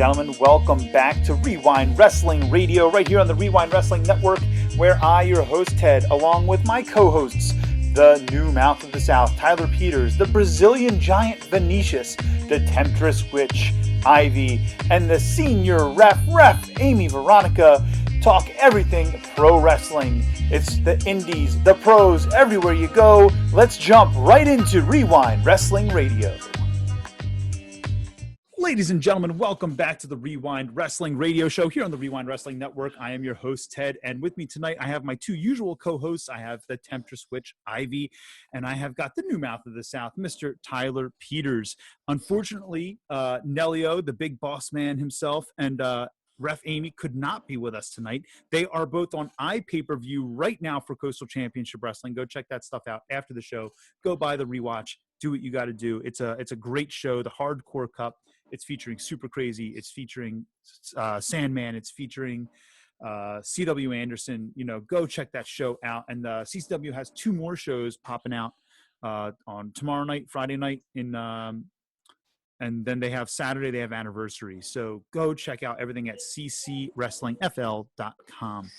gentlemen, welcome back to Wre-Wind Wrestling Radio, right here on the Wre-Wind Wrestling Network, where I, your host Ted, along with my co-hosts, the new mouth of the South, Tyler Peters, the Brazilian giant Vinicius, the Temptress Witch, Ivy, and the senior ref, Amy Veronica, talk everything pro wrestling. It's the indies, the pros, everywhere you go. Let's jump right into Wre-Wind Wrestling Radio. Ladies and gentlemen, welcome back to the Wre-Wind Wrestling Radio Show here on the Wre-Wind Wrestling Network. I am your host, Ted, and with me tonight, I have my two usual co-hosts. I have the Temptress Witch, Ivy, and I have got the new mouth of the South, Mr. Tyler Peters. Unfortunately, Nelio, the big boss man himself, and Ref Amy could not be with us tonight. They are both on iPay-per-view right now for Coastal Championship Wrestling. Go check that stuff out after the show. Go buy the rewatch. Do what you got to do. It's a great show, the Hardcore Cup. It's featuring Super Crazy. It's featuring Sandman. It's featuring C.W. Anderson. You know, go check that show out. And CCW has two more shows popping out on tomorrow night, Friday night, and then they have Saturday. They have Anniversary. So go check out everything at ccwrestlingfl.com.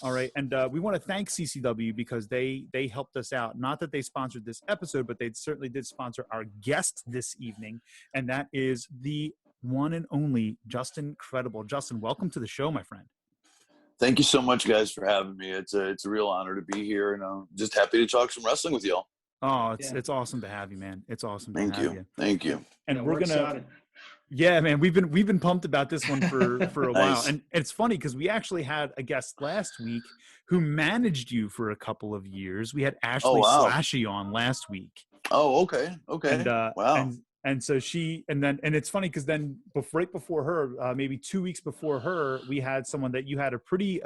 All right, and we want to thank CCW because they helped us out. Not that they sponsored this episode, but they certainly did sponsor our guest this evening, and that is the one and only Justin Credible. Justin, welcome to the show, my friend. Thank you so much, guys, for having me. It's a real honor to be here, and I'm just happy to talk some wrestling with y'all. Oh, it's awesome to have you, man. It's awesome to have you. Thank you. And we're gonna. Yeah, man, we've been pumped about this one for a while, and it's funny because we actually had a guest last week who managed you for a couple of years. We had Ashley Slashy on last week. Oh, okay. And, wow. And so and it's funny because then right before her, maybe 2 weeks before her, we had someone that you had a pretty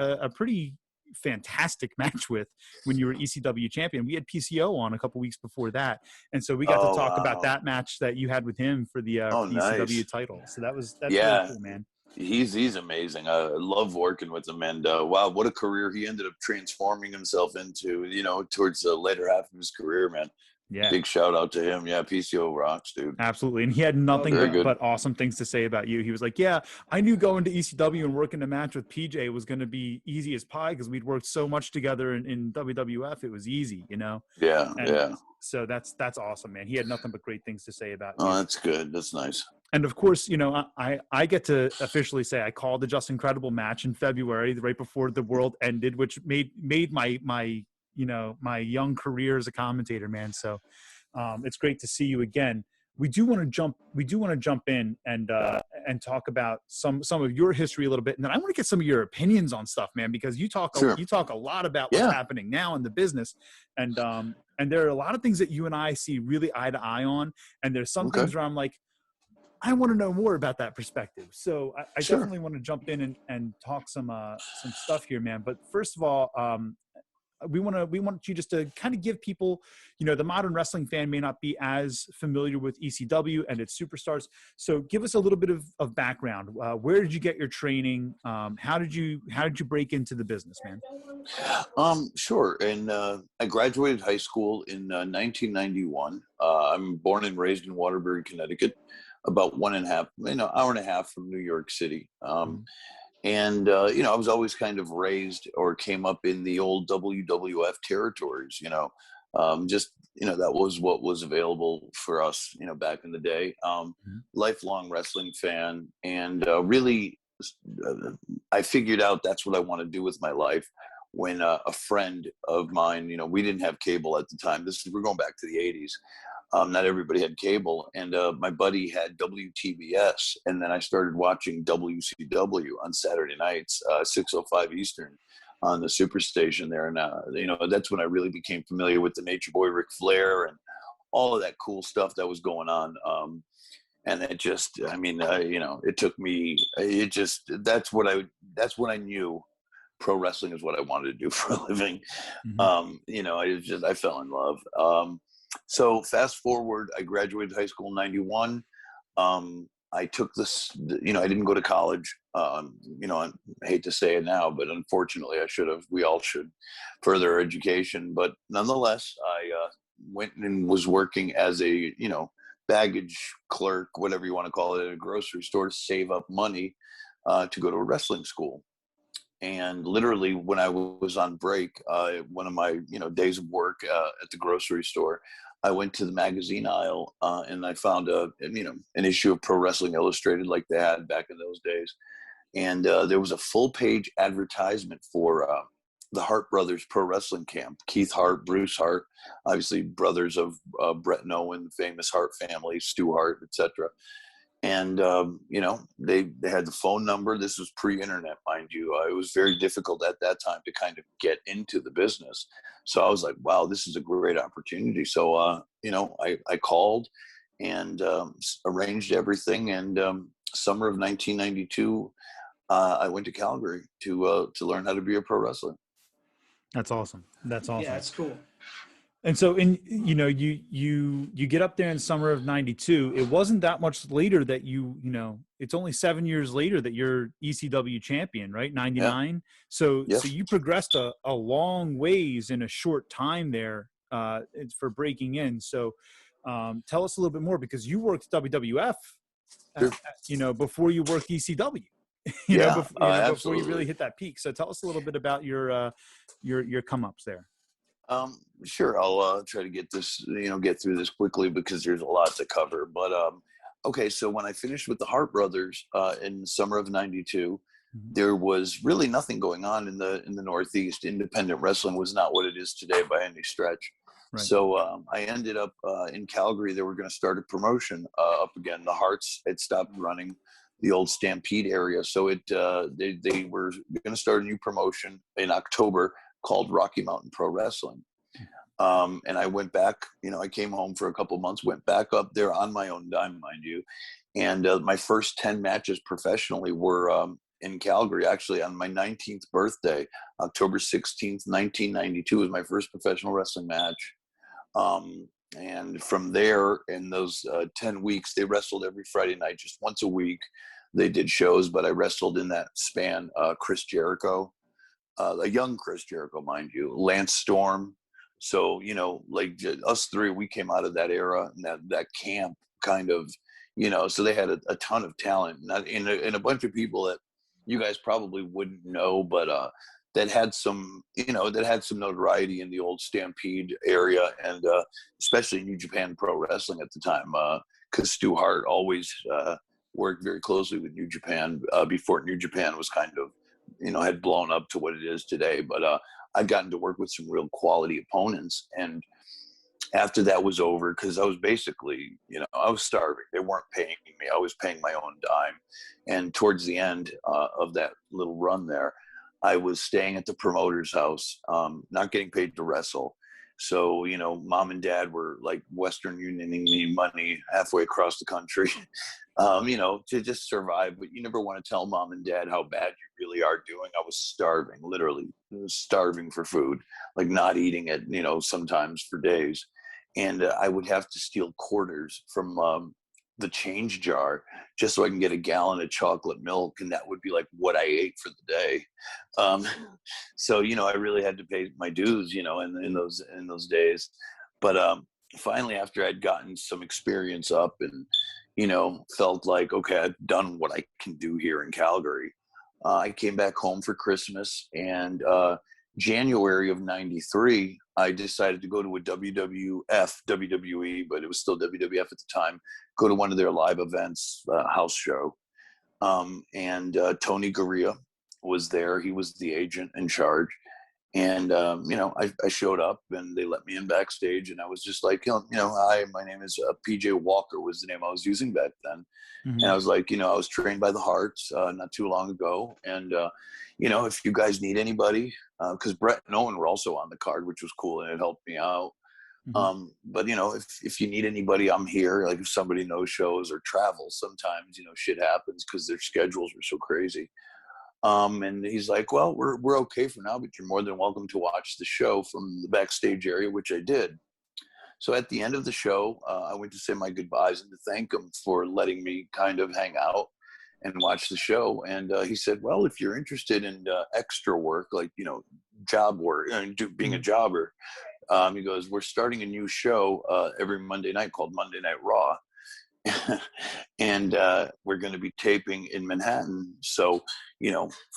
fantastic match with when you were ECW champion. We had PCO on a couple weeks before that, and so we got to talk about that match that you had with him for the ECW title. So that's really cool, man. He's amazing. I love working with him, and wow, what a career he ended up transforming himself into. You know, towards the later half of his career, man. Yeah. Big shout out to him. Yeah, PCO rocks, dude. Absolutely. And he had nothing but awesome things to say about you. He was like, yeah, I knew going to ECW and working a match with PJ was going to be easy as pie because we'd worked so much together in WWF. It was easy, you know? Yeah, So that's awesome, man. He had nothing but great things to say about you. Oh, that's good. That's nice. And of course, you know, I get to officially say I called the Justin Credible match in February, right before the world ended, which made my young career as a commentator, man. So it's great to see you again. We do want to jump in and talk about some of your history a little bit, and then I want to get some of your opinions on stuff, man, because you talk a lot about what's happening now in the business, and there are a lot of things that you and I see really eye to eye on, and there's some things where I'm like, I want to know more about that perspective. So I definitely want to jump in and talk some stuff here, man. But first of all, we want you just to kind of give people, you know, the modern wrestling fan may not be as familiar with ECW and its superstars. So give us a little bit of background. Where did you get your training? How did you break into the business, man? Sure. And I graduated high school in 1991. I'm born and raised in Waterbury, Connecticut, about hour and a half from New York City. And, you know, I was always kind of raised or came up in the old WWF territories, you know, that was what was available for us, you know, back in the day. Lifelong wrestling fan. And really, I figured out that's what I want to do with my life when a friend of mine, you know, we didn't have cable at the time. We're going back to the 80s. Not everybody had cable, and my buddy had WTBS, and then I started watching WCW on Saturday nights, 6:05 Eastern, on the Superstation there. And you know, that's when I really became familiar with the Nature Boy Ric Flair and all of that cool stuff that was going on. And it just, I mean, you know, it took me. That's when I knew pro wrestling is what I wanted to do for a living. You know, I fell in love. So fast forward, I graduated high school in 91. I took this, you know, I didn't go to college. You know, I hate to say it now, but unfortunately I should have. We all should further education. But nonetheless, I went and was working as a, you know, baggage clerk, whatever you want to call it, at a grocery store to save up money to go to a wrestling school. And literally, when I was on break, one of my days of work at the grocery store, I went to the magazine aisle and I found an issue of Pro Wrestling Illustrated like they had back in those days, and there was a full page advertisement for the Hart Brothers Pro Wrestling Camp. Keith Hart, Bruce Hart, obviously brothers of Brett and Owen, famous Hart family, Stu Hart, etc. And they had the phone number. This was pre-internet, mind you. It was very difficult at that time to kind of get into the business. So I was like, wow, this is a great opportunity. So I called and arranged everything. And summer of 1992, I went to Calgary to learn how to be a pro wrestler. That's awesome. That's awesome. Yeah, that's cool. And so you get up there in summer of 92. It wasn't that much later that it's only 7 years later that you're ECW champion, right? 99. Yeah. So you progressed a long ways in a short time there for breaking in. So tell us a little bit more, because you worked WWF, before you worked ECW. Before you really hit that peak. So tell us a little bit about your come ups there. Sure. I'll try to get through this quickly because there's a lot to cover. But okay, so when I finished with the Hart Brothers in the summer of '92, there was really nothing going on in the Northeast. Independent wrestling was not what it is today by any stretch. Right. So I ended up in Calgary. They were going to start a promotion up again. The Harts had stopped running the old Stampede area, so they were going to start a new promotion in October called Rocky Mountain Pro Wrestling. And I went back, I came home for a couple months, went back up there on my own dime, mind you. And my first 10 matches professionally were in Calgary, actually on my 19th birthday, October 16th, 1992 was my first professional wrestling match. And from there, in those 10 weeks, they wrestled every Friday night, just once a week. They did shows, but I wrestled in that span, Chris Jericho, a young Chris Jericho, mind you, Lance Storm. So, like us three, we came out of that era and that camp kind of, so they had a ton of talent and a bunch of people that you guys probably wouldn't know, but that had some notoriety in the old Stampede area and especially New Japan Pro Wrestling at the time, because Stu Hart always worked very closely with New Japan before New Japan was kind of, had blown up to what it is today. But I'd gotten to work with some real quality opponents. And after that was over, because I was basically, I was starving. They weren't paying me. I was paying my own dime. And towards the end of that little run there, I was staying at the promoter's house, not getting paid to wrestle. So, mom and dad were like Western Unioning me money halfway across the country, to just survive. But you never want to tell mom and dad how bad you really are doing. I was starving, literally starving for food, like not eating it, sometimes for days. And I would have to steal quarters from the change jar just so I can get a gallon of chocolate milk. And that would be like what I ate for the day. So, I really had to pay my dues, in those days. But finally, after I'd gotten some experience up and, felt like, okay, I've done what I can do here in Calgary. I came back home for Christmas, and January of '93, I decided to go to a WWE, but it was still WWF at the time, go to one of their live events, house show. And Tony Gurria was there. He was the agent in charge. And, I showed up and they let me in backstage, and I was just like, hi, my name is PJ Walker was the name I was using back then. Mm-hmm. And I was like, I was trained by the Harts not too long ago. And, if you guys need anybody, because Brett and Owen were also on the card, which was cool, and it helped me out. Mm-hmm. But, if you need anybody, I'm here. Like if somebody no shows or travels, sometimes, shit happens because their schedules were so crazy. And he's like, well, we're okay for now, but you're more than welcome to watch the show from the backstage area, which I did. So at the end of the show, I went to say my goodbyes and to thank him for letting me kind of hang out and watch the show. And he said, well, if you're interested in extra work, like, job work, being a jobber, he goes, we're starting a new show every Monday night called Monday Night Raw. and we're going to be taping in Manhattan. So,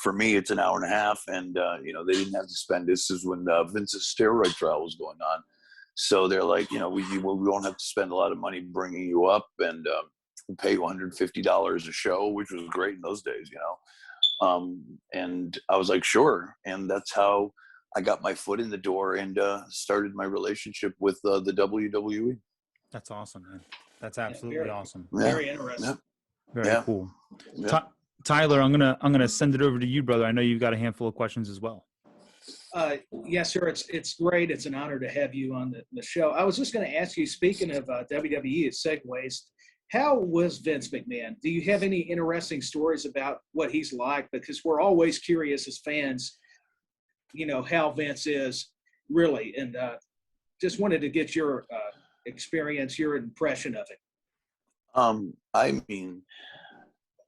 for me, it's an hour and a half, and they didn't have to spend. This is when Vince's steroid trial was going on. So they're like, we won't have to spend a lot of money bringing you up, and we'll pay you $150 a show, which was great in those days, and I was like, sure. And that's how I got my foot in the door and started my relationship with the WWE. That's awesome, man. That's absolutely awesome. Very interesting. Very cool. Yeah. Tyler, I'm gonna send it over to you, brother. I know you've got a handful of questions as well. Yes, sir. It's great. It's an honor to have you on the show. I was just going to ask you, speaking of WWE, it segues, how was Vince McMahon? Do you have any interesting stories about what he's like? Because we're always curious as fans, how Vince is really. And just wanted to get your experience, your impression of it. I mean,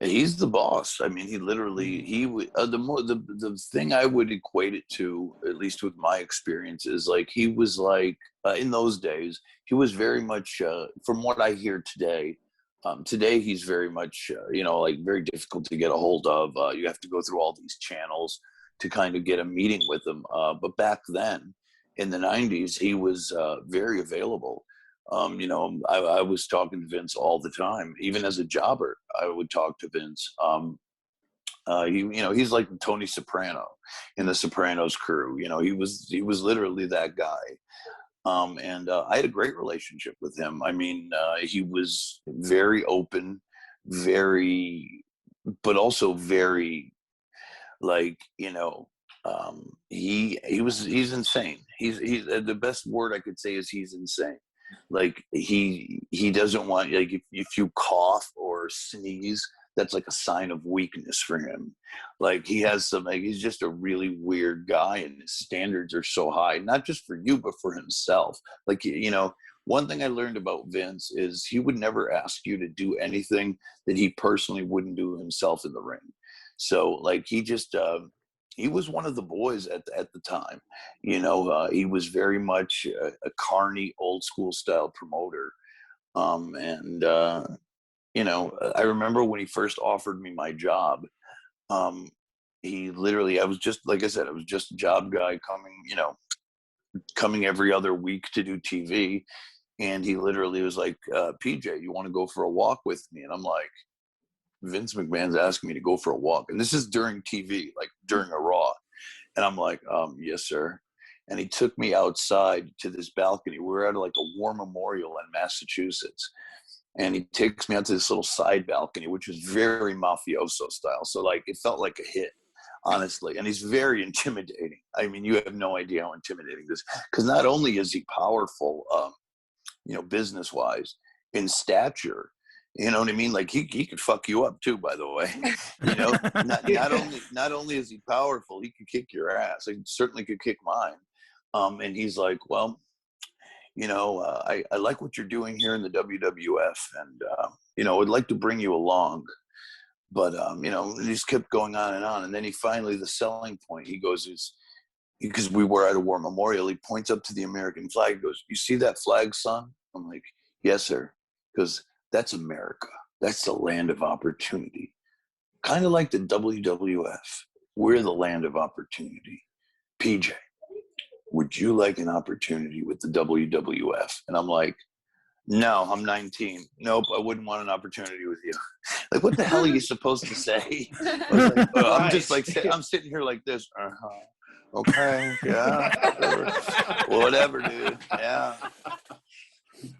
he's the boss. I mean, he literally, the thing I would equate it to, at least with my experience, is like, he was like, in those days, he was very much, from what I hear today, today he's very much, like very difficult to get a hold of. You have to go through all these channels to kind of get a meeting with him. But back then, in the 90s, he was very available. I was talking to Vince all the time. Even as a jobber, I would talk to Vince. He's like Tony Soprano in the Sopranos crew. He was literally that guy. And I had a great relationship with him. I mean, he was very open, but also very, like, he's insane. He's the best word I could say is he's insane. Like, he doesn't want, like, if you cough or sneeze, that's like a sign of weakness for him. Like, he has some, like, he's just a really weird guy, and his standards are so high, not just for you, but for himself. Like, one thing I learned about Vince is he would never ask you to do anything that he personally wouldn't do himself in the ring. So, like, he just, he was one of the boys at the time. He was very much a carney, old school style promoter. I remember when he first offered me my job, he literally, I was just, like I said, I was just a job guy coming every other week to do TV. And he literally was like, PJ, you want to go for a walk with me? And I'm like, Vince McMahon's asking me to go for a walk. And this is during TV, like during a Raw. And I'm like, yes, sir. And he took me outside to this balcony. We were at like a war memorial in Massachusetts. And he takes me out to this little side balcony, which was very mafioso style. So, like, it felt like a hit, honestly. And he's very intimidating. I mean, you have no idea how intimidating this is. Because not only is he powerful, business-wise, in stature, you know what I mean? Like, he could fuck you up too, by the way. Not only is he powerful, he could kick your ass. He certainly could kick mine. And he's like, well, I like what you're doing here in the WWF, and I'd like to bring you along. But he just kept going on, and then he finally, the selling point, he goes, because we were at a war memorial, he points up to the American flag. He goes, "You see that flag, son?" I'm like, "Yes, sir." Because that's America. That's the land of opportunity. Kind of like the WWF. We're the land of opportunity. PJ, would you like an opportunity with the WWF? And I'm like, no, I'm 19. Nope, I wouldn't want an opportunity with you. Like, what the hell are you supposed to say? I was like, I'm just like, I'm sitting here like this. Okay, yeah, whatever, dude. Yeah.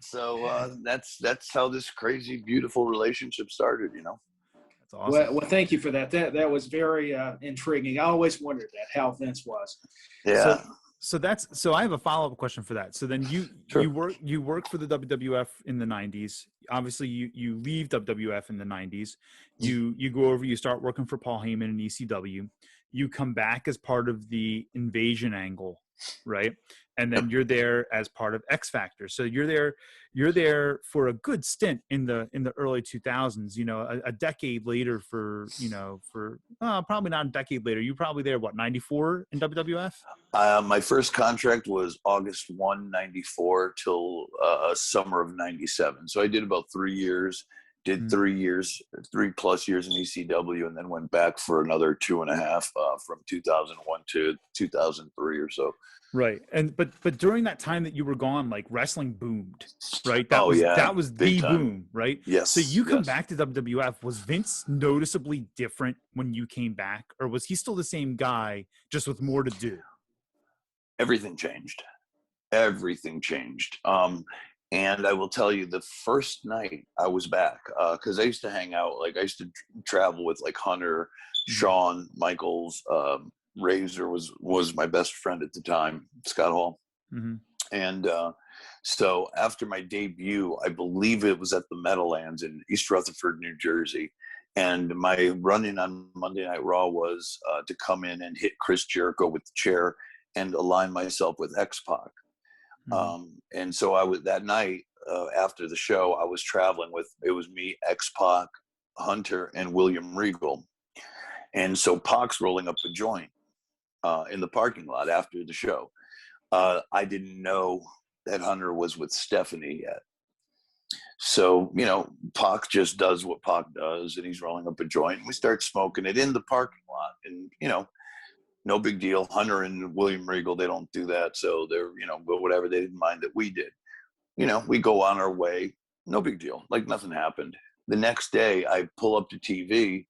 So that's how this crazy, beautiful relationship started. That's awesome. Well, thank you for that. That was very intriguing. I always wondered how Vince was. Yeah. So I have a follow-up question for that. So then you work for the WWF in the 90s. Obviously you leave WWF in the 90s. You go over, you start working for Paul Heyman and ECW. You come back as part of the Invasion angle, right? and then you're there as part of X Factor. So you're there for a good stint in the early 2000s. You know, a decade later probably not a decade later. You're probably there 94 in WWF. My first contract was August 1, 94 till summer of 97. So I did about 3 years. Did 3 years, 3+ years in ECW, and then went back for another 2.5 from 2001 to 2003 or so. Right. And but during that time that you were gone, like, wrestling boomed, right? That was the boom, right? Yes. So you come back to WWF. Was Vince noticeably different when you came back, or was he still the same guy, just with more to do? Everything changed. And I will tell you, the first night I was back, because I used to hang out, like I used to travel with like Hunter, Shawn, Michaels, Razor was my best friend at the time, Scott Hall. Mm-hmm. And so after my debut, I believe it was at the Meadowlands in East Rutherford, New Jersey. And my run-in on Monday Night Raw was to come in and hit Chris Jericho with the chair and align myself with X-Pac. Mm-hmm. And so I was, that night after the show, I was traveling with, it was me, X-Pac, Hunter, and William Regal. And so Pac's rolling up a joint in the parking lot after the show. I didn't know that Hunter was with Stephanie yet. So, you know, Pac just does what Pac does, and he's rolling up a joint. And we start smoking it in the parking lot. And, you know, no big deal. Hunter and William Regal, they don't do that. So they're, you know, but whatever, they didn't mind that we did. You know, we go on our way. No big deal. Like nothing happened. The next day, I pull up to TV,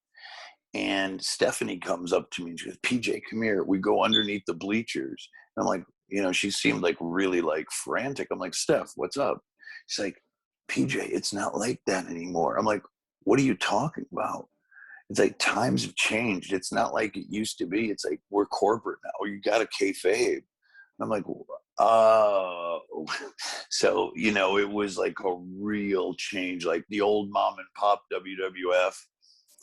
and Stephanie comes up to me and she goes, PJ, come here. We go underneath the bleachers. And I'm like, you know, she seemed like really like frantic. I'm like, Steph, what's up? She's like, PJ, it's not like that anymore. I'm like, what are you talking about? It's like times have changed. It's not like it used to be. It's like we're corporate now. You got a kayfabe. And I'm like, oh. So, you know, it was like a real change. Like the old mom and pop WWF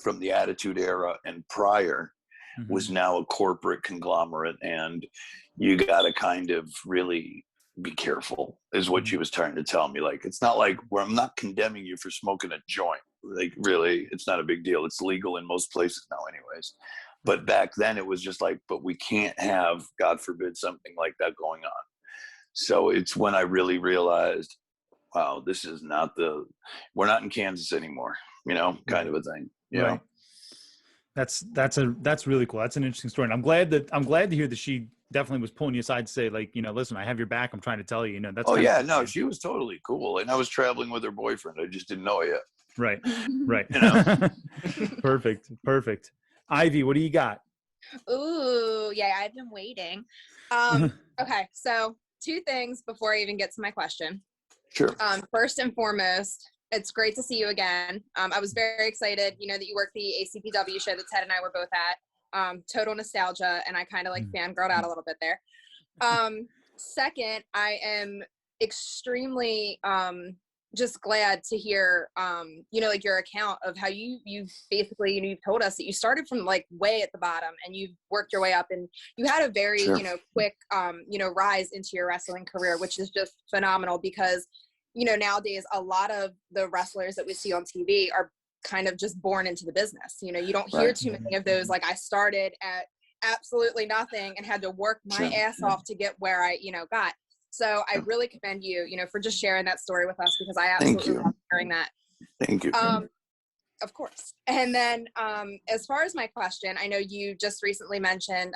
from the Attitude Era and prior was now a corporate conglomerate. And you got to kind of really be careful, is what she was trying to tell me. Like, it's not like where I'm not condemning you for smoking a joint. Like, really, it's not a big deal. It's legal in most places now anyways. But back then it was just like, but we can't have, God forbid, something like that going on. So it's when I really realized, wow, this is not we're not in Kansas anymore, you know, kind of a thing. You know? That's really cool. That's an interesting story. And I'm glad to hear that she definitely was pulling you aside to say, like, you know, listen, I have your back. I'm trying to tell you, you know, that's. Oh yeah, no, she was totally cool. And I was traveling with her boyfriend. I just didn't know it yet. Right. You know? Perfect. Ivy, what do you got? Ooh, yeah, I've been waiting. Okay, so 2 things before I even get to my question. Sure. First and foremost, it's great to see you again. I was very excited, you know, that you worked the ACPW show that Ted and I were both at. Total nostalgia, and I kind of like fangirled out a little bit there. Second, I am extremely just glad to hear, you know, like your account of how you basically, you know, you've told us that you started from like way at the bottom and you've worked your way up, and you had a very, you know, quick, you know, rise into your wrestling career, which is just phenomenal because, you know, nowadays a lot of the wrestlers that we see on TV are kind of just born into the business. You know, you don't hear too many of those. Like, I started at absolutely nothing and had to work my ass off to get where I, you know, got. So I really commend you, you know, for just sharing that story with us, because I absolutely love hearing that. Thank you. Of course. And then as far as my question, I know you just recently mentioned,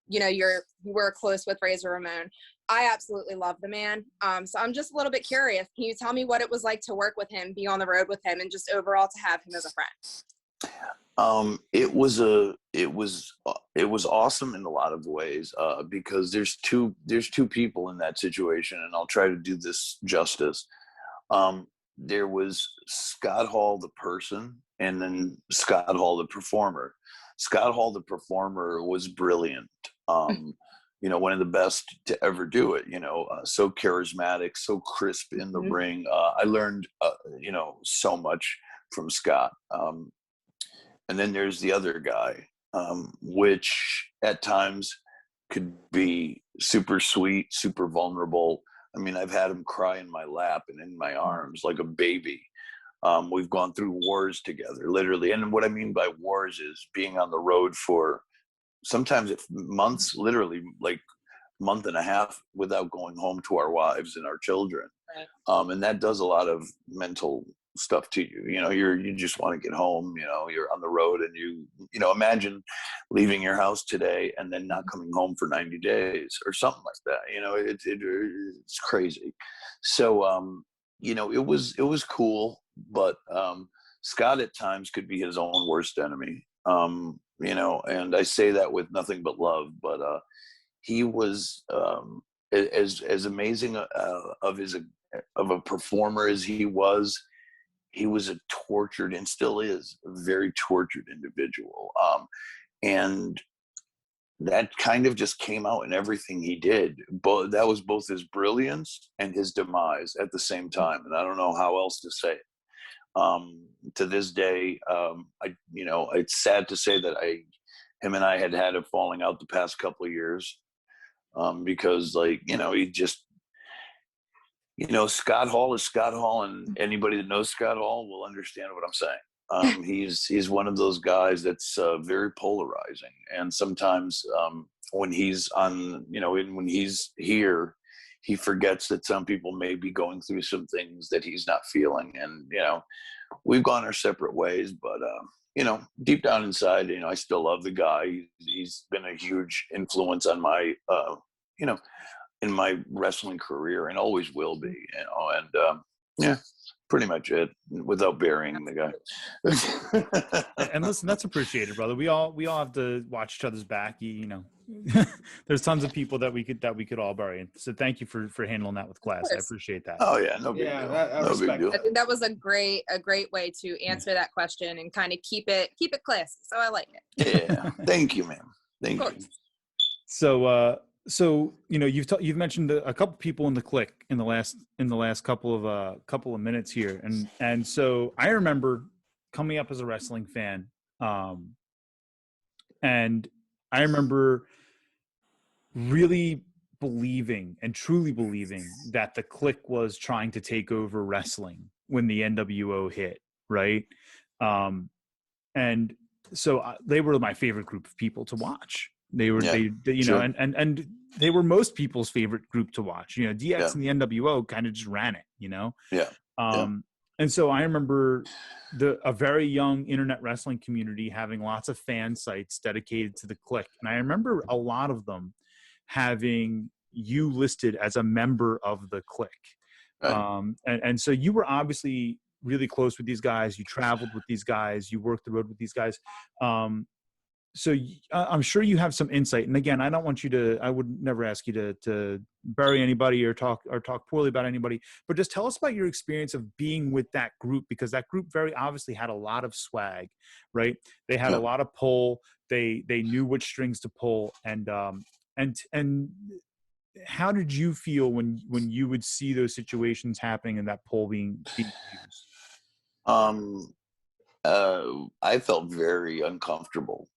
you know, you were close with Razor Ramon. I absolutely love the man. So I'm just a little bit curious. Can you tell me what it was like to work with him, be on the road with him, and just overall to have him as a friend? It was awesome in a lot of ways, because there's two people in that situation, and I'll try to do this justice. There was Scott Hall, the person, and then Scott Hall, the performer. Scott Hall, the performer, was brilliant. You know, one of the best to ever do it, you know, so charismatic, so crisp in the ring. I learned, you know, so much from Scott. And then there's the other guy, which at times could be super sweet, super vulnerable. I mean, I've had him cry in my lap and in my arms like a baby. We've gone through wars together, literally. And what I mean by wars is being on the road for sometimes months, literally like month and a half without going home to our wives and our children. Right. And that does a lot of mental stuff to you. You know, you just want to get home. You know, you're on the road, and you know, imagine leaving your house today and then not coming home for 90 days or something like that. You know, it's crazy. So you know, it was cool, but Scott at times could be his own worst enemy. You know, and I say that with nothing but love, but he was as amazing of a performer as he was a tortured, and still is a very tortured individual. And that kind of just came out in everything he did. But that was both his brilliance and his demise at the same time. And I don't know how else to say it. To this day, you know, it's sad to say that him and I had a falling out the past couple of years, because, like, you know, he just, you know, Scott Hall is Scott Hall, and anybody that knows Scott Hall will understand what I'm saying. He's one of those guys that's very polarizing, and sometimes when he's on, you know, when he's here, he forgets that some people may be going through some things that he's not feeling, and you know, we've gone our separate ways, but you know, deep down inside, you know, I still love the guy. He's been a huge influence on my, you know, in my wrestling career, and always will be, you know, and yeah, pretty much it, without burying the guy. And listen, that's appreciated, brother. We all have to watch each other's back. You know, there's tons of people that we could all bury. So thank you for handling that with class. I appreciate that. Oh yeah, no big deal. No big deal. I think that was a great way to answer that question and kind of keep it classy. So I like it. Yeah, thank you, ma'am. Thank you. So you know, you've mentioned a couple people in the clique in the last couple of minutes here, and so I remember coming up as a wrestling fan, and I remember really believing and truly believing that the clique was trying to take over wrestling when the NWO hit, right? And so they were my favorite group of people to watch. They were, they you know, and they were most people's favorite group to watch. You know, DX and the NWO kind of just ran it, you know? And so I remember a very young internet wrestling community having lots of fan sites dedicated to the clique. And I remember a lot of them having you listed as a member of the clique. Right. And so you were obviously really close with these guys. You traveled with these guys. You worked the road with these guys. So I'm sure you have some insight. And again, I would never ask you to bury anybody or talk poorly about anybody, but just tell us about your experience of being with that group, because that group very obviously had a lot of swag, right? They had a lot of pull. They knew which strings to pull. And how did you feel when you would see those situations happening and that pull being used? I felt very uncomfortable.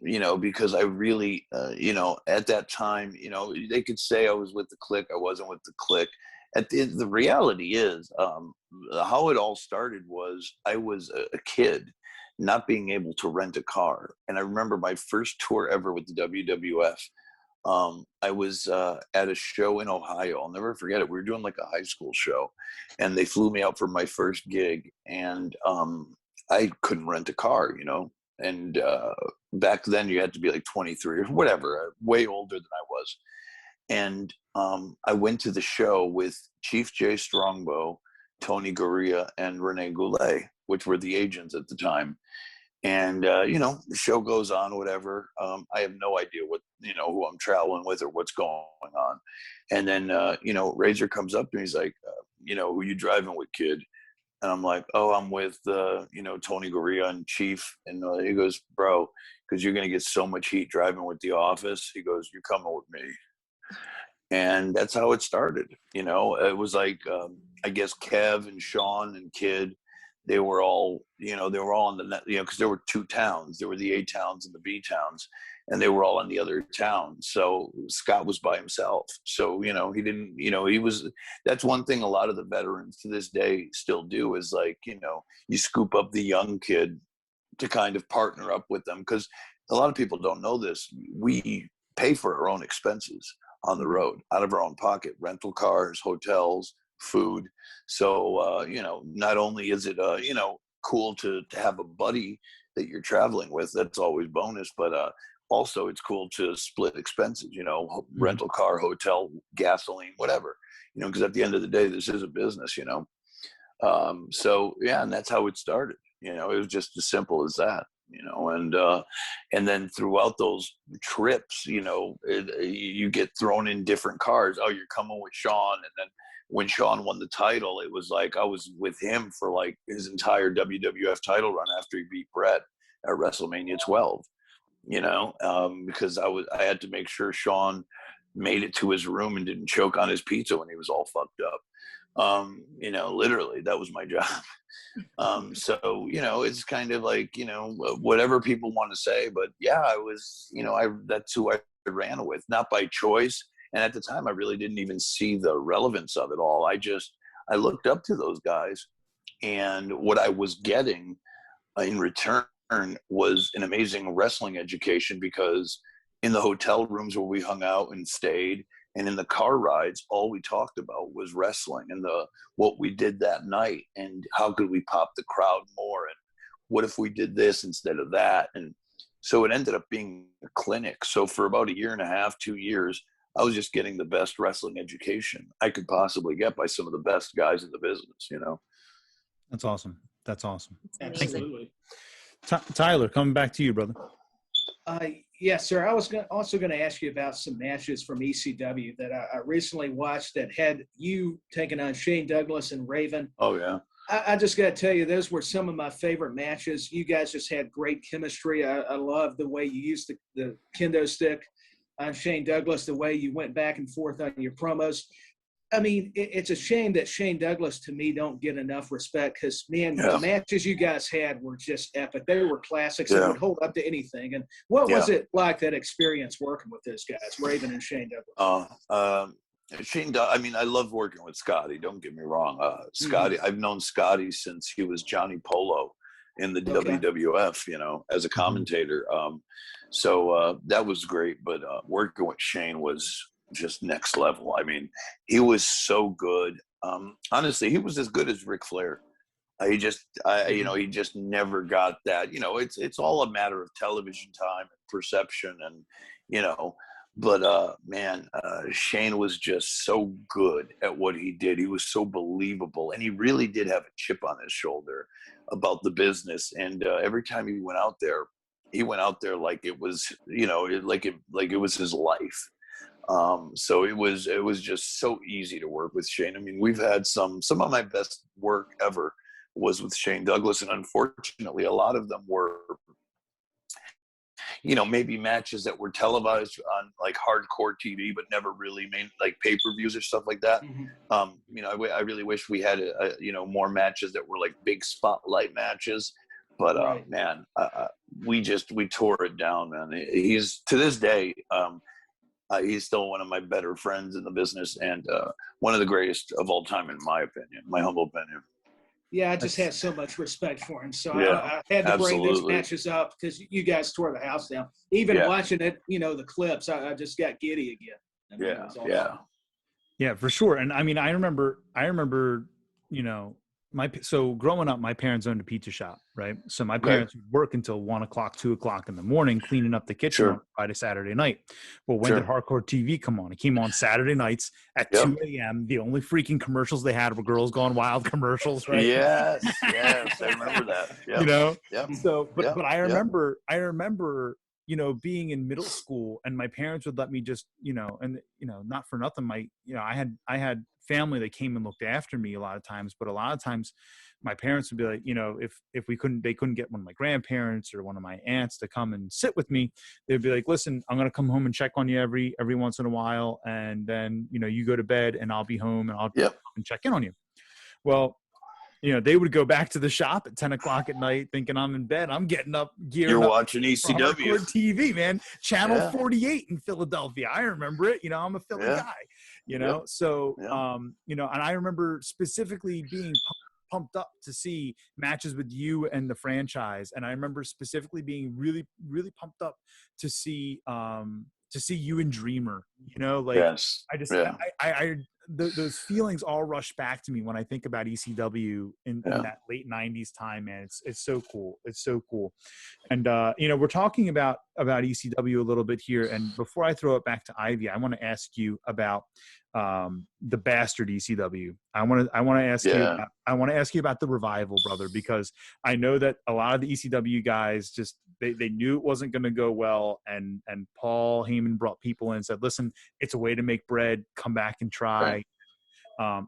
You know, because I really, you know, at that time, you know, they could say I was with the clique, I wasn't with the clique. The reality is, how it all started was I was a kid not being able to rent a car. And I remember my first tour ever with the WWF. I was at a show in Ohio. I'll never forget it. We were doing like a high school show, and they flew me out for my first gig, and I couldn't rent a car, you know. And back then you had to be like 23 or whatever, way older than I was. And I went to the show with Chief Jay Strongbow, Tony Gurria, and Rene Goulet, which were the agents at the time. And, you know, the show goes on, whatever. I have no idea what, you know, who I'm traveling with or what's going on. And then, you know, Razor comes up to me. He's like, you know, who you driving with, kid? And I'm like, oh, I'm with, you know, Tony Gurria and Chief. And he goes, bro, because you're going to get so much heat driving with The Office. He goes, you're coming with me. And that's how it started. You know, it was like, I guess Kev and Sean and Kid, they were all, they were all on the net, because there were two towns. There were the A towns and the B towns, and they were all in the other town. So Scott was by himself. So, he didn't, that's one thing a lot of the veterans to this day still do is like, you scoop up the young kid to kind of partner up with them. Because a lot of people don't know this. We pay for our own expenses on the road out of our own pocket, rental cars, hotels, food. So, not only is it, cool to have a buddy that you're traveling with, that's always bonus, but also it's cool to split expenses, rental car, hotel, gasoline, whatever, because at the end of the day, this is a business, so yeah, and that's how it started. It was just as simple as that, and then throughout those trips, you get thrown in different cars. Oh, you're coming with Sean. And then when Sean won the title, it was like I was with him for like his entire WWF title run after he beat Brett at WrestleMania 12, because I had to make sure Sean made it to his room and didn't choke on his pizza when he was all fucked up. Literally that was my job. So, it's kind of like, whatever people want to say, but yeah, I was, that's who I ran with, not by choice. And at the time, I really didn't even see the relevance of it all. I looked up to those guys, and what I was getting in return was an amazing wrestling education, because in the hotel rooms where we hung out and stayed, and in the car rides, all we talked about was wrestling and what we did that night, and how could we pop the crowd more, and what if we did this instead of that. And so it ended up being a clinic. So for about a year and a half, 2 years, I was just getting the best wrestling education I could possibly get by some of the best guys in the business, That's awesome. That's awesome. Absolutely. Tyler, coming back to you, brother. Yes, sir. I was also going to ask you about some matches from ECW that I recently watched that had you taking on Shane Douglas and Raven. Oh, yeah. I just got to tell you, those were some of my favorite matches. You guys just had great chemistry. I love the way you used the kendo stick on Shane Douglas, the way you went back and forth on your promos. I mean, it's a shame that Shane Douglas, to me, don't get enough respect, because, man, the matches you guys had were just epic. They were classics that would hold up to anything. And what was it like, that experience working with those guys, Raven and Shane Douglas? I mean, I love working with Scotty. Don't get me wrong. Scotty, I've known Scotty since he was Johnny Polo in the WWF, as a commentator. So that was great. But working with Shane was just next level. I mean, he was so good. Honestly, he was as good as Ric Flair. He just never got that. It's all a matter of television time and perception, and but man, Shane was just so good at what he did. He was so believable, and he really did have a chip on his shoulder about the business. And every time he went out there like it was, like it was his life. So it was just so easy to work with Shane. I mean, we've had some of my best work ever was with Shane Douglas, and unfortunately, a lot of them were, maybe matches that were televised on like hardcore TV, but never really made like pay-per-views or stuff like that. I really wish we had more matches that were like big spotlight matches. But man, we tore it down, man. He's, to this day, he's still one of my better friends in the business, and one of the greatest of all time, in my opinion, my humble opinion. Yeah, I just had so much respect for him. So I had to bring those matches up, because you guys tore the house down. Even watching it, the clips, I just got giddy again. Yeah, for sure. And I mean, I remember, so growing up, my parents owned a pizza shop, right? So my parents would work until 1 o'clock, 2 o'clock in the morning, cleaning up the kitchen on Friday, Saturday night. Well, when did hardcore TV come on? It came on Saturday nights at 2 a.m. The only freaking commercials they had were Girls Gone Wild commercials, right? Yes, I remember that. So, but I remember, being in middle school, and my parents would let me just, not for nothing, I had family that came and looked after me a lot of times, but a lot of times my parents would be like, if they couldn't get one of my grandparents or one of my aunts to come and sit with me, they'd be like, listen, I'm going to come home and check on you every once in a while. And then, you go to bed and I'll be home and I'll and check in on you. Well, you know, they would go back to the shop at 10 o'clock at night thinking I'm in bed. I'm getting up, gearing You're up watching for ECW. hardcore TV, man. Channel Yeah. 48 in Philadelphia. I remember it. You know, I'm a Philly Yeah. guy, you know? Yep. So, Yeah. you know, and I remember specifically being pumped up to see matches with you and the franchise. And I remember specifically being really, really pumped up to see you and Dreamer, you know, like Yes. I just, Yeah. those feelings all rush back to me when I think about ECW in that late 90s time, man. It's so cool. It's so cool. And, you know, we're talking about ECW a little bit here. And before I throw it back to Ivy, I want to ask you about the bastard ECW. I want to ask you about the Revival, brother, because I know that a lot of the ECW guys just, they knew it wasn't going to go well. And Paul Heyman brought people in and said, listen, it's a way to make bread. Come back and try. Right.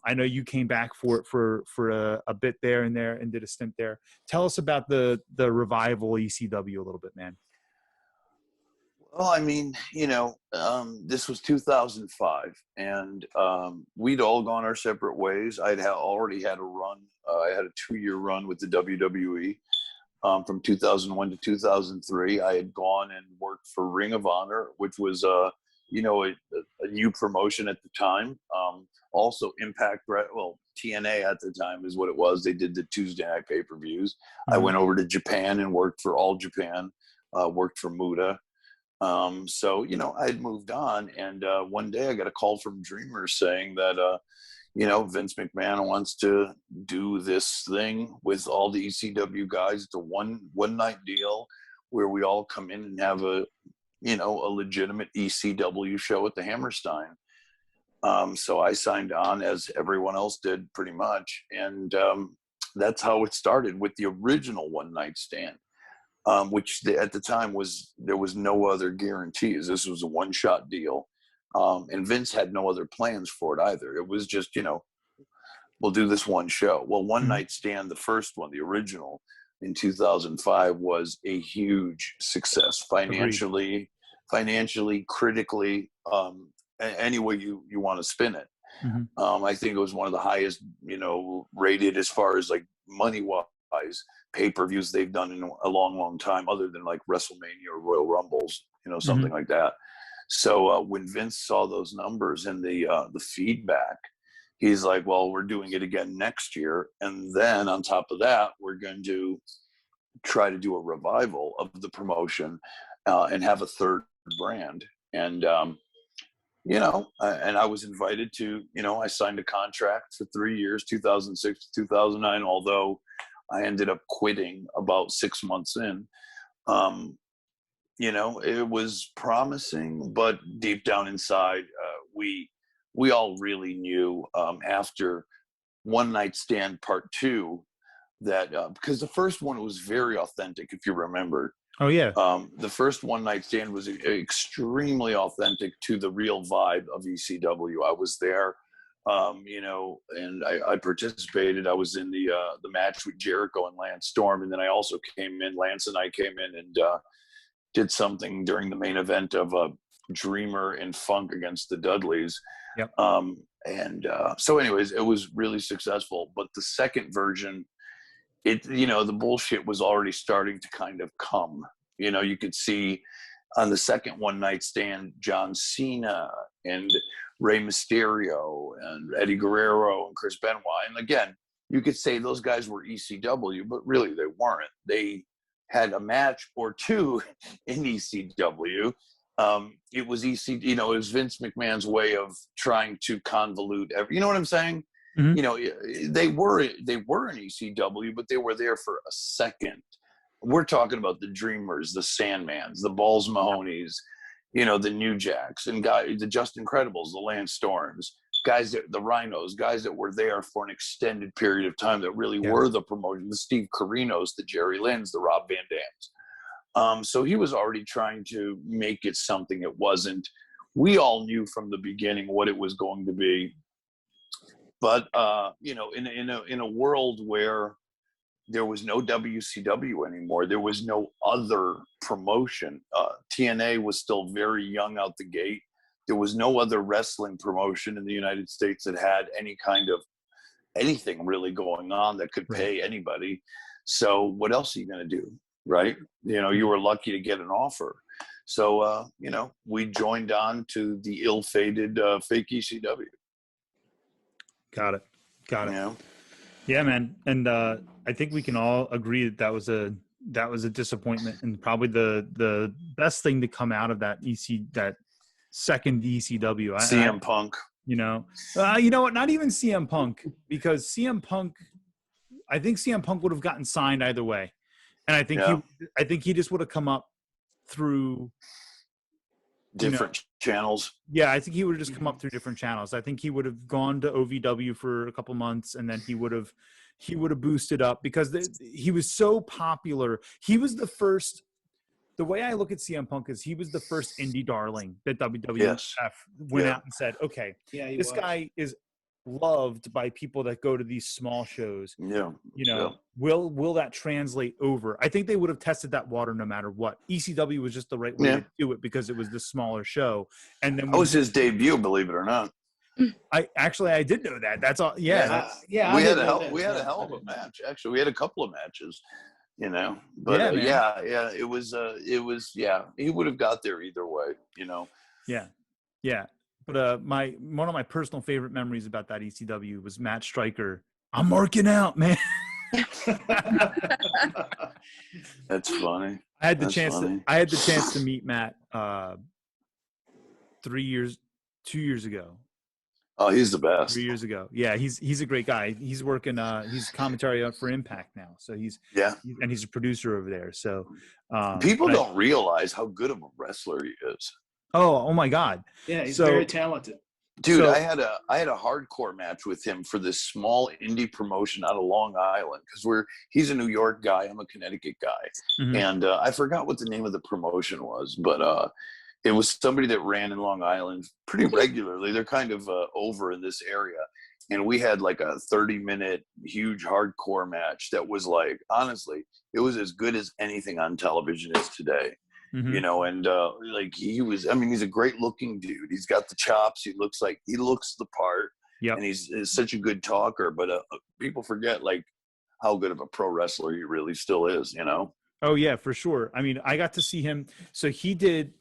I know you came back for a bit there and did a stint there. Tell us about the Revival ECW a little bit, man. Well, I mean, you know, this was 2005, and we'd all gone our separate ways. I'd already had a run. I had a 2-year run with the WWE from 2001 to 2003. I had gone and worked for Ring of Honor, which was, you know, a new promotion at the time. Also Impact, well, TNA at the time is what it was. They did the Tuesday night pay-per-views. I went over to Japan and worked for All Japan, worked for Muda. So, you know, I had moved on, and one day I got a call from Dreamer saying that, you know, Vince McMahon wants to do this thing with all the ECW guys. It's a one night deal where we all come in and have a legitimate ECW show at the Hammerstein. So I signed on, as everyone else did pretty much. And that's how it started, with the original one night stand. Which at the time there was no other guarantees. This was a one-shot deal. And Vince had no other plans for it either. It was just, you know, we'll do this one show. Well, One Night Stand, the first one, the original in 2005, was a huge success financially, critically, any way you want to spin it. I think it was one of the highest, you know, rated as far as like money-wise pay-per-views they've done in a long time, other than like WrestleMania or Royal Rumbles, you know, something like that. So when Vince saw those numbers and the feedback, he's like, well, we're doing it again next year. And then on top of that, we're going to try to do a revival of the promotion and have a third brand. And, you know, and I was invited to, you know, I signed a contract for 3 years, 2006 to 2009, although I ended up quitting about 6 months in. You know, it was promising, but deep down inside, we all really knew after One Night Stand Part 2 that because the first one was very authentic, if you remember. Oh yeah. The first One Night Stand was extremely authentic to the real vibe of ECW. I was there. You know, and I participated. I was in the match with Jericho and Lance Storm, and then I also came in. Lance and I came in and did something during the main event of Dreamer and Funk against the Dudleys. Yep. So, anyways, it was really successful. But the second version, you know, the bullshit was already starting to kind of come. You know, you could see on the second One Night Stand, John Cena and Rey Mysterio and Eddie Guerrero and Chris Benoit. And again, you could say those guys were ECW, but really they weren't. They had a match or two in ECW. It was it was Vince McMahon's way of trying to convolute you know what I'm saying? You know, they were in ECW, but they were there for a second. We're talking about the Dreamers, the Sandmans, the Balls Mahonys, you know, the New Jacks, and the Just Incredibles, the Lance Storms, the Rhinos, guys that were there for an extended period of time that really were the promotion, the Steve Carinos, the Jerry Lynn's, the Rob Van Dams. So he was already trying to make it something it wasn't. We all knew from the beginning what it was going to be. But, you know, in a world where there was no WCW anymore, there was no other promotion. TNA was still very young out the gate. There was no other wrestling promotion in the United States that had any kind of anything really going on that could pay anybody. So what else are you going to do? Right. You know, you were lucky to get an offer. So, you know, we joined on to the ill-fated fake ECW. Got it. You know? Yeah, man. And I think we can all agree that was a disappointment, and probably the best thing to come out of that second ECW. CM Punk. You know what? Not even CM Punk, because I think CM Punk would have gotten signed either way, and I think he just would have come up through different channels. Yeah, I think he would have just come up through different channels. I think he would have gone to OVW for a couple months, and then he would have boosted up, because he was so popular. He was the first. The way I look at CM Punk is he was the first indie darling that WWF went out and said, okay, this guy is loved by people that go to these small shows. Yeah. You know, will that translate over? I think they would have tested that water no matter what. ECW was just the right way to do it, because it was the smaller show. And then that was his debut, believe it or not. I did know that. That's all. Yeah. We had a hell of a match. Actually, we had a couple of matches. You know, but it was he would have got there either way, you know. Yeah. But one of my personal favorite memories about that ECW was Matt Stryker. I'm working out, man. That's funny. I had the chance to meet Matt 2 years ago. Oh, he's the best. 3 years ago. Yeah, he's a great guy. He's working he's commentary for Impact now. So he's a producer over there. So people don't realize how good of a wrestler he is. Oh my God. Yeah, he's very talented. Dude, I had a hardcore match with him for this small indie promotion out of Long Island, because he's a New York guy, I'm a Connecticut guy. Mm-hmm. And I forgot what the name of the promotion was, but it was somebody that ran in Long Island pretty regularly. They're kind of over in this area. And we had like a 30-minute huge hardcore match that was like, honestly, it was as good as anything on television is today. Mm-hmm. You know, and like he's a great looking dude. He's got the chops. He looks the part. Yeah. And he's such a good talker. But people forget like how good of a pro wrestler he really still is, you know? Oh yeah, for sure. I mean, I got to see him. So he did,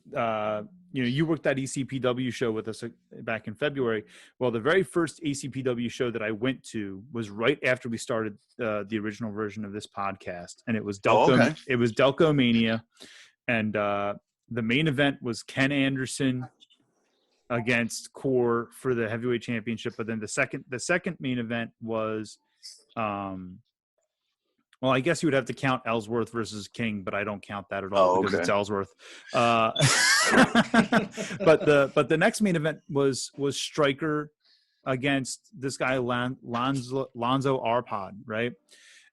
you worked that ECPW show with us back in February. Well, the very first ECPW show that I went to was right after we started the original version of this podcast. And it was Delco Mania. And the main event was Ken Anderson against Core for the heavyweight championship. But then the second main event was, well, I guess you would have to count Ellsworth versus King, but I don't count that at all because it's Ellsworth. But the next main event was Stryker against this guy Lonzo Arpad, right?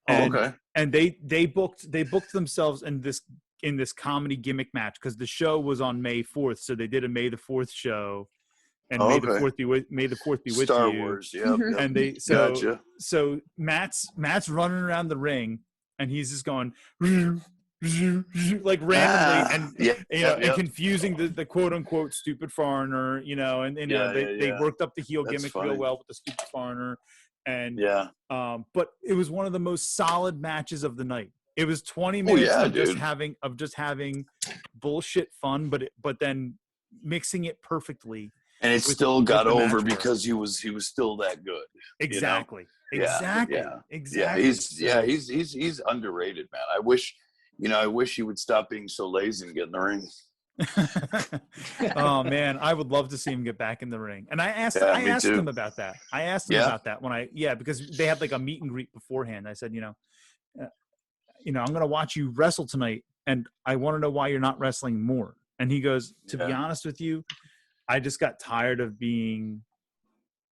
And, and they booked themselves in this comedy gimmick match, because the show was on May 4th, so they did a May the 4th show. And May the 4th be with you. Star Wars, yeah. And so Matt's running around the ring, and he's just going like randomly, and confusing the quote unquote stupid foreigner, you know, and they worked up the heel gimmick real well with the stupid foreigner, and but it was one of the most solid matches of the night. It was 20 minutes of just having bullshit fun, but then mixing it perfectly. And it still got over because he was still that good. Exactly. You know? Exactly. Yeah, he's underrated, man. I wish he would stop being so lazy and get in the ring. Oh man, I would love to see him get back in the ring. And I asked him about that. About that because they had like a meet and greet beforehand. I said, I'm going to watch you wrestle tonight, and I want to know why you're not wrestling more. And he goes, to be honest with you, I just got tired of being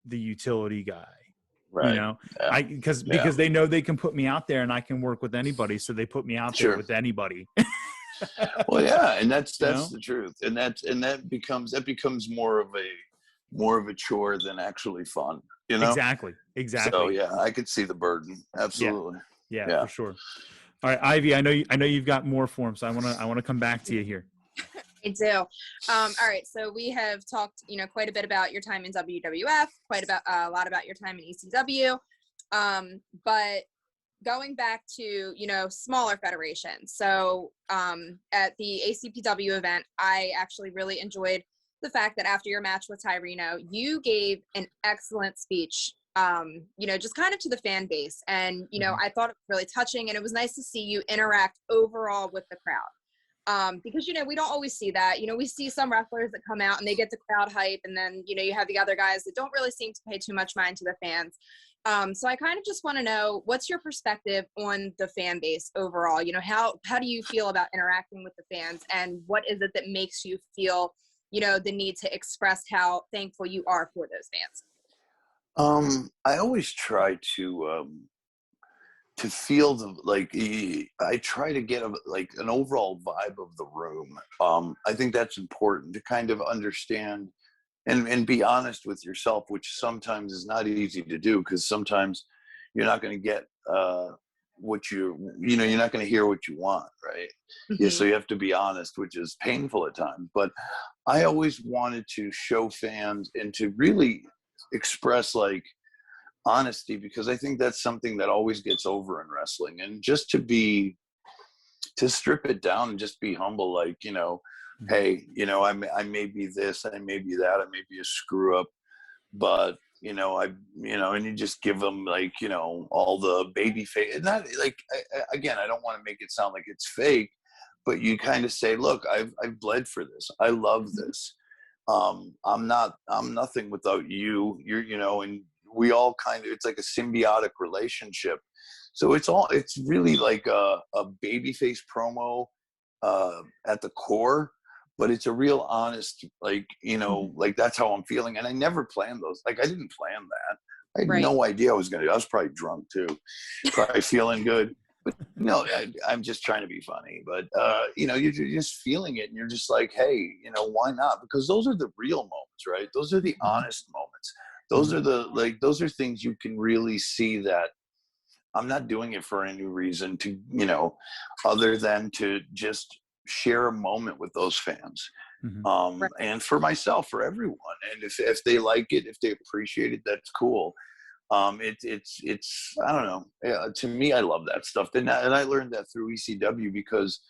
the utility guy, right? You know, because they know they can put me out there and I can work with anybody, so they put me out there with anybody. Well, yeah, and that's the truth, and that becomes more of a chore than actually fun, you know? Exactly. So yeah, I could see the burden. Absolutely. Yeah, for sure. All right, Ivy, I know you've got more for him, so I want to come back to you here. I do. All right. So we have talked, quite a bit about your time in WWF, a lot about your time in ECW. But going back to, smaller federations. So at the ACPW event, I actually really enjoyed the fact that after your match with Tyreno, you gave an excellent speech, just kind of to the fan base. And, I thought it was really touching, and it was nice to see you interact overall with the crowd. Because, we don't always see that. We see some wrestlers that come out and they get the crowd hype, and then, you have the other guys that don't really seem to pay too much mind to the fans. So I kind of just want to know, what's your perspective on the fan base overall? How do you feel about interacting with the fans, and what is it that makes you feel, the need to express how thankful you are for those fans? I always try to feel I try to get an overall vibe of the room. I think that's important to kind of understand and be honest with yourself, which sometimes is not easy to do, because sometimes you're not going to get what you're not going to hear what you want, right? Mm-hmm. Yeah, so you have to be honest, which is painful at times. But I always wanted to show fans and to really express honesty, because I think that's something that always gets over in wrestling. And just to strip it down and just be humble, hey, I may be this, I may be that, I may be a screw up, but and you just give them all the baby face. Not again, I don't want to make it sound like it's fake, but you kind of say, look, I've bled for this. I love this. I'm nothing without you. And we all it's like a symbiotic relationship. So it's really like a babyface promo at the core, but it's a real honest, that's how I'm feeling. And I never planned those. I didn't plan that. I had no idea I was going to. I was probably drunk too, probably feeling good. But no, I'm just trying to be funny. But you're just feeling it, and you're just like, hey, why not? Because those are the real moments, right? Those are the honest moments. Those are those are things you can really see that I'm not doing it for any reason to, other than to just share a moment with those fans. And for myself, for everyone. And if they like it, if they appreciate it, that's cool. It's I don't know. Yeah, to me, I love that stuff. And I learned that through ECW, because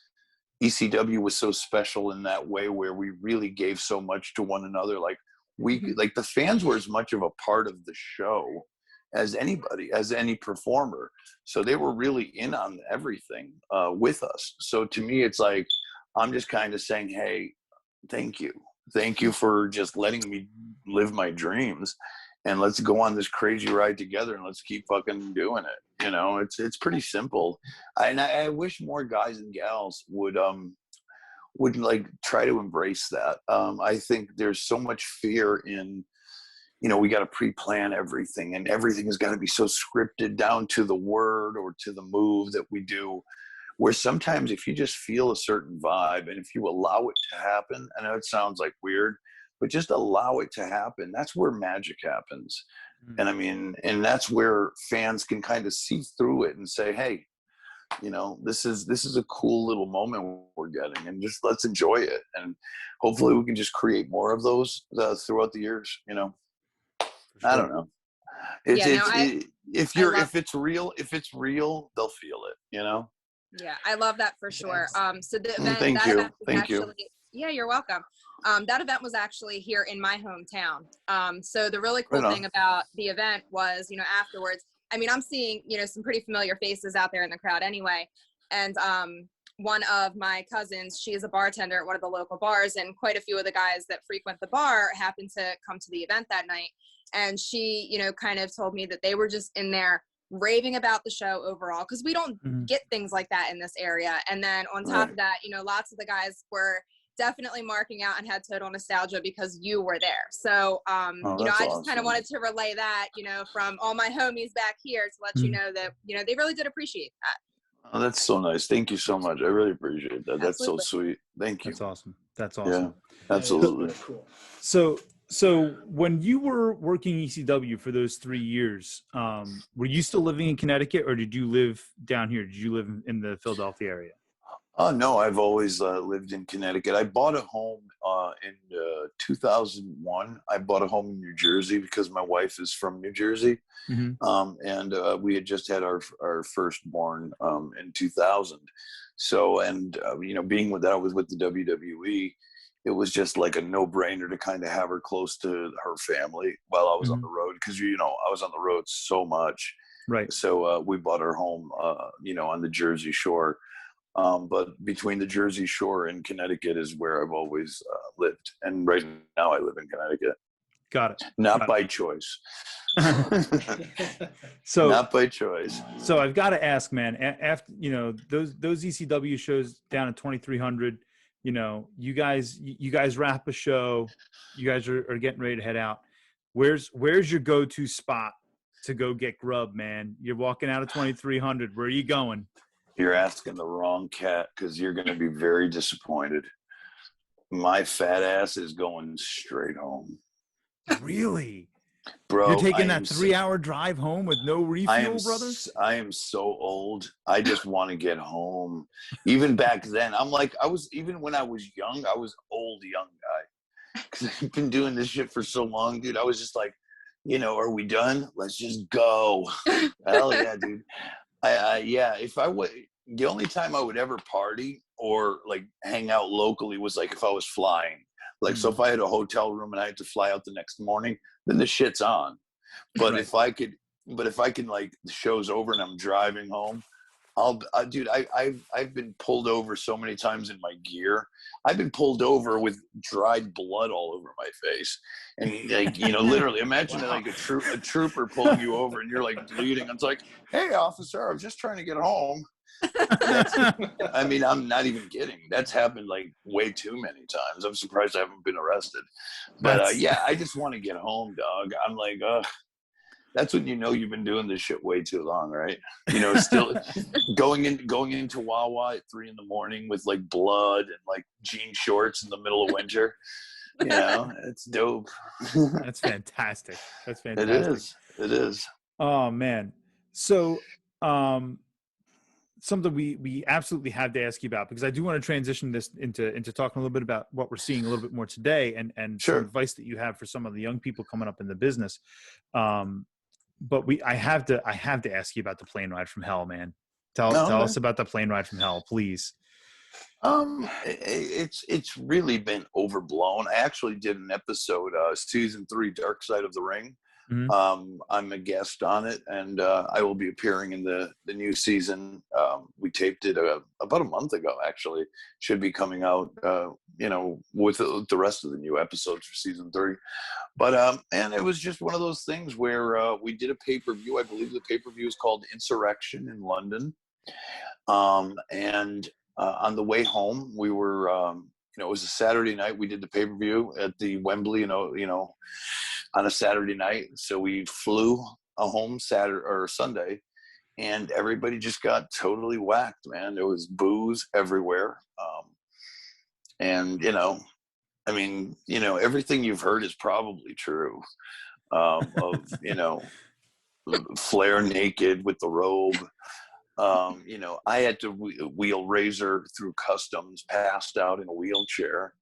ECW was so special in that way, where we really gave so much to one another. The fans were as much of a part of the show as anybody, as any performer. So they were really in on everything with us. So to me, it's like, I'm just kind of saying, hey, thank you for just letting me live my dreams, and let's go on this crazy ride together, and let's keep fucking doing it. It's pretty simple. I wish more guys and gals would try to embrace that. I think there's so much fear in, we got to pre-plan everything, and everything has got to be so scripted down to the word or to the move that we do, where sometimes if you just feel a certain vibe, and if you allow it to happen, I know it sounds weird, but just allow it to happen, that's where magic happens. And that's where fans can kind of see through it and say, hey, this is a cool little moment we're getting, and just let's enjoy it. And hopefully we can just create more of those throughout the years. Sure. I don't know. If it's real, they'll feel it. Yeah, I love that for sure. So the event, Thank you. Yeah, you're welcome. That event was actually here in my hometown. So the really cool thing about the event was, afterwards, I'm seeing, some pretty familiar faces out there in the crowd anyway. And one of my cousins, she is a bartender at one of the local bars, and quite a few of the guys that frequent the bar happened to come to the event that night. And she, kind of told me that they were just in there raving about the show overall, because we don't get things like that in this area. And then on top of that, lots of the guys were definitely marking out and had total nostalgia because you were there. So, I just kind of wanted to relay that, from all my homies back here, to let you know that, they really did appreciate that. Oh, that's so nice. Thank you so much. I really appreciate that. That's so sweet. Thank you. That's awesome. Yeah, absolutely. Really cool. So when you were working ECW for those 3 years, were you still living in Connecticut, or did you live down here? Did you live in the Philadelphia area? Oh no, I've always lived in Connecticut. I bought a home in 2001. I bought a home in New Jersey because my wife is from New Jersey, and we had just had our firstborn in 2000. So, and being with that, I was with the WWE. It was just like a no-brainer to kind of have her close to her family while I was on the road, because I was on the road so much. Right. So we bought our home, on the Jersey Shore. But between the Jersey Shore and Connecticut is where I've always lived. And right now I live in Connecticut. Got it. Not by choice. So not by choice. So I've got to ask, man, after, those ECW shows down at 2300, you guys wrap a show, you guys are getting ready to head out. Where's your go-to spot to go get grub, man? You're walking out of 2300. Where are you going? You're asking the wrong cat, because you're going to be very disappointed. My fat ass is going straight home. Really? Bro, you're taking that 3-hour drive home with no refuel, brother? I am so old. I just want to get home. Even back then, even when I was young, I was old young guy. Because I've been doing this shit for so long, dude. I was just like, are we done? Let's just go. Hell yeah, dude. The only time I would ever party or like hang out locally was like if I was flying. Like, so if I had a hotel room and I had to fly out the next morning, then the shit's on. But if I could like the show's over and I'm driving home, I've been pulled over so many times in my gear. I've been pulled over with dried blood all over my face, and literally imagine like a trooper pulling you over and you're like bleeding. It's like, hey officer, I was just trying to get home. I'm not even kidding. That's happened like way too many times. I'm surprised I haven't been arrested. But I just want to get home, dog. I'm like, that's when you've been doing this shit way too long, right? Still going into Wawa at 3 a.m. with like blood and like jean shorts in the middle of winter. It's dope. That's fantastic. That's fantastic. It is. Oh man. So something we absolutely have to ask you about, because I do want to transition this into talking a little bit about what we're seeing a little bit more today, and sure. some advice that you have for some of the young people coming up in the business. But I have to ask you about the plane ride from hell, man. Tell us about the plane ride from hell, please. It's really been overblown. I actually did an episode, season 3, Dark Side of the Ring. I'm a guest on it, and I will be appearing in the new season. We taped it about a month ago, actually. Should be coming out, with the rest of the new episodes for season 3. But and it was just one of those things where we did a pay-per-view. I believe the pay-per-view is called Insurrection in London. And on the way home, we were, it was a Saturday night. We did the pay-per-view at the Wembley, on a Saturday night. So we flew home Saturday or Sunday, and everybody just got totally whacked, man. There was booze everywhere. And, everything you've heard is probably true, Flair naked with the robe. I had to wheel Razor through customs, passed out in a wheelchair.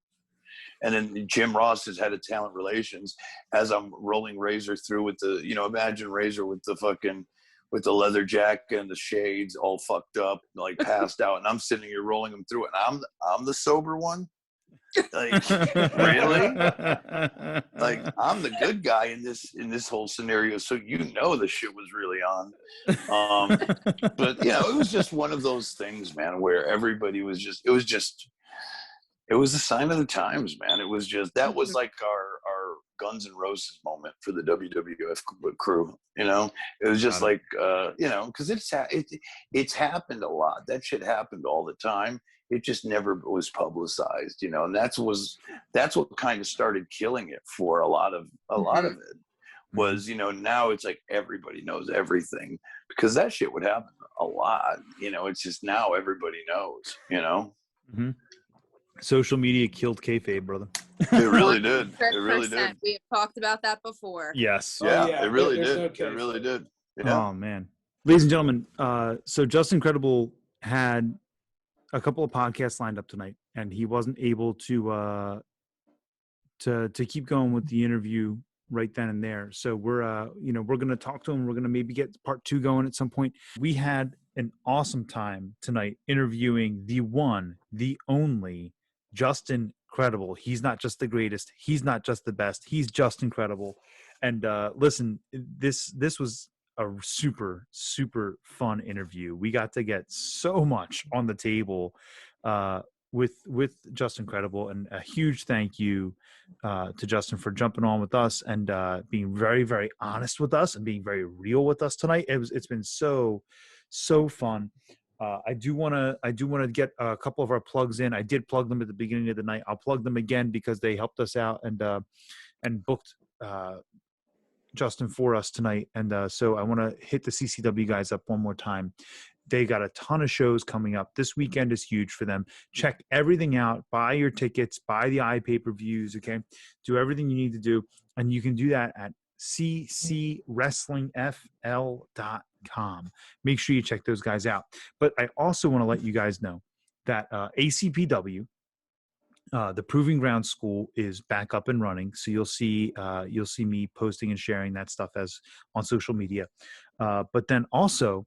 And then Jim Ross has head of talent relations as I'm rolling Razor through with the, imagine Razor with the leather jacket and the shades all fucked up, like passed out. And I'm sitting here rolling him through it. And I'm the sober one. Like, really? Like, I'm the good guy in this whole scenario. So, the shit was really on. But, it was just one of those things, man, where everybody was it was a sign of the times, man. It was just, that was like our Guns N' Roses moment for the WWF crew, It was just like, because it's happened a lot. That shit happened all the time. It just never was publicized, and that's what kind of started killing it for a lot of it was, now it's like everybody knows everything, because that shit would happen a lot. It's just now everybody knows, Mm-hmm. Social media killed kayfabe, brother. It really did. It really did. We've talked about that before. Yes. Yeah, it really did. It really did. Yeah. Oh man, ladies and gentlemen. So Justin Credible had a couple of podcasts lined up tonight, and he wasn't able to keep going with the interview right then and there. So we're going to talk to him. We're going to maybe get part 2 going at some point. We had an awesome time tonight interviewing the one, the only Justin Credible. He's not just the greatest. He's not just the best. He's just incredible. And listen, this was a super, super fun interview. We got to get so much on the table with Justin Credible, and a huge thank you to Justin for jumping on with us and being very, very honest with us and being very real with us tonight. It's been so fun. I do want to get a couple of our plugs in. I did plug them at the beginning of the night. I'll plug them again because they helped us out and booked Justin for us tonight. And so I want to hit the CCW guys up one more time. They got a ton of shows coming up. This weekend is huge for them. Check everything out. Buy your tickets. Buy the iPay-per-views, okay? Do everything you need to do. And you can do that at ccwrestlingfl.com. Make sure you check those guys out. But I also want to let you guys know that ACPW, the Proving Ground School, is back up and running. So you'll see me posting and sharing that stuff as on social media. But then also,